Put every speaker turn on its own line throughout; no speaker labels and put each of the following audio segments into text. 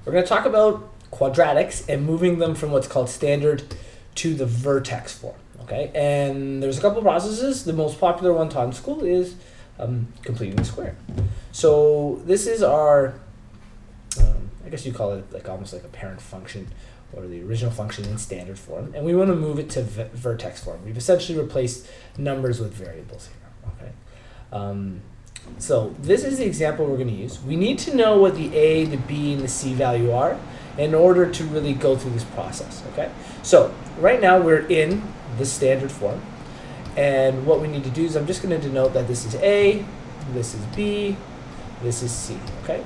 We're going to talk about quadratics and moving them from what's called standard to the vertex form. Okay, and there's a couple of processes. The most popular one taught in school is completing the square. So this is our, I guess you call it like almost like a parent function or the original function in standard form, and we want to move it to vertex form. We've essentially replaced numbers with variables here. Okay. So this is the example we're going to use. We need to know what the a, the b, and the c value are in order to really go through this process. Okay. So right now we're in the standard form, and what we need to do is I'm just going to denote that this is a, this is b, this is c. Okay.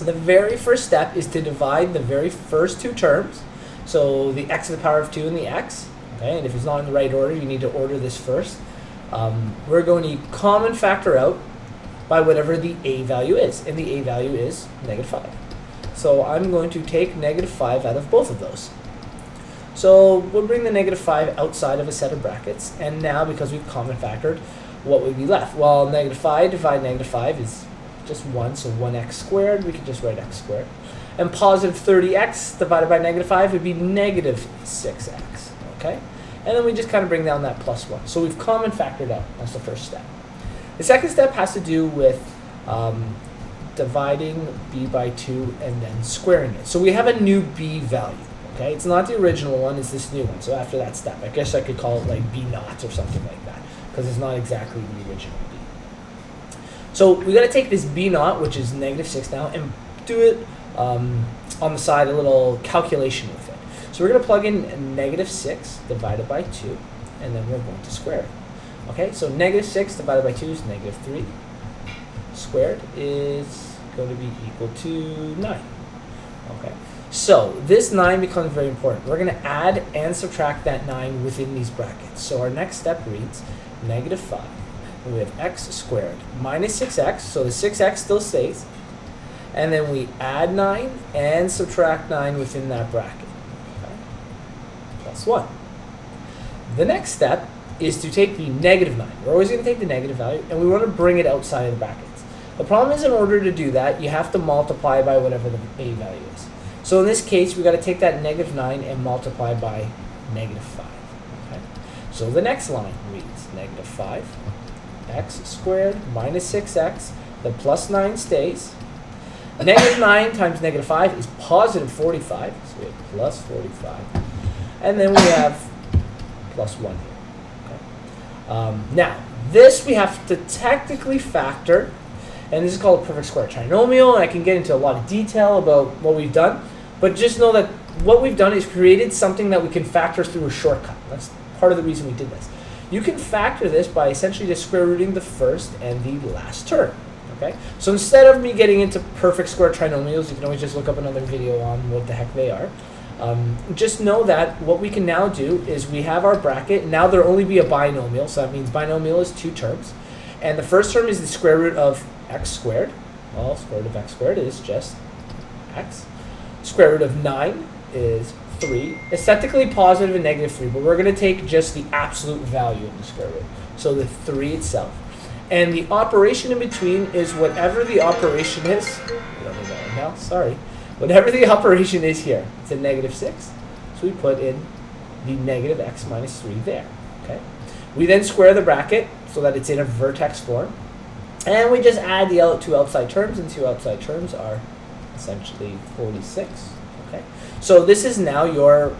The very first step is to divide the very first two terms, so the x to the power of 2 and the x. Okay. And if it's not in the right order, you need to order this first. We're going to common factor out by whatever the a value is, and the a value is -5. So I'm going to take -5 out of both of those. So we'll bring the -5 outside of a set of brackets, and now because we've common factored, what would be left? Well, -5 divided -5 is just 1, so 1x squared. We could just write x squared. And positive 30x divided by -5 would be -6x. Okay? And then we just kind of bring down that +1. So we've common factored out. That's the first step. The second step has to do with dividing b by 2 and then squaring it. So we have a new b value. Okay, it's not the original one, it's this new one. So after that step, I guess I could call it like b naught or something like that, because it's not exactly the original b. So we got to take this b naught, which is -6 now, and do it on the side, a little calculation with it. So we're going to plug in -6 divided by 2, and then we're going to square it. Okay, so -6 divided by 2 is -3. Squared is going to be equal to 9. Okay, so this 9 becomes very important. We're going to add and subtract that 9 within these brackets. So our next step reads -5. And we have x squared minus 6x, so the 6x still stays. And then we add 9 and subtract 9 within that bracket. Okay, +1. The next step is to take the -9. We're always going to take the negative value, and we want to bring it outside of the brackets. The problem is, in order to do that, you have to multiply by whatever the a value is. So in this case, we've got to take that -9 and multiply by -5. Okay? So the next line reads -5, x squared minus 6x, the +9 stays. -9 times -5 is positive 45, so we have +45. And then we have +1 here. Now, this we have to technically factor, and this is called a perfect square trinomial, and I can get into a lot of detail about what we've done, but just know that what we've done is created something that we can factor through a shortcut. That's part of the reason we did this. You can factor this by essentially just square rooting the first and the last term. Okay? So instead of me getting into perfect square trinomials, you can always just look up another video on what the heck they are. Just know that what we can now do is we have our bracket. Now there'll only be a binomial, so that means binomial is 2 terms. And the first term is the square root of x squared. Well, square root of x squared is just x. Square root of 9 is 3. It's technically positive and -3, but we're going to take just the absolute value of the square root. So the 3 itself. And the operation in between is whatever the operation is. I don't know that right now, sorry. Whatever the operation is here, it's a -6, so we put in the -x minus 3 there. Okay. We then square the bracket so that it's in a vertex form, and we just add the 2 outside terms, and 2 outside terms are essentially 46. Okay. So this is now your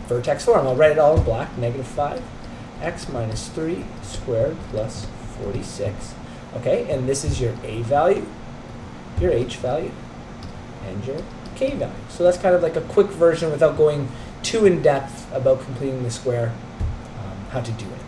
vertex form. I'll write it all in black: -5, x minus 3 squared plus 46. Okay, and this is your a value, your h value, and your k value. So that's kind of like a quick version without going too in depth about completing the square, how to do it.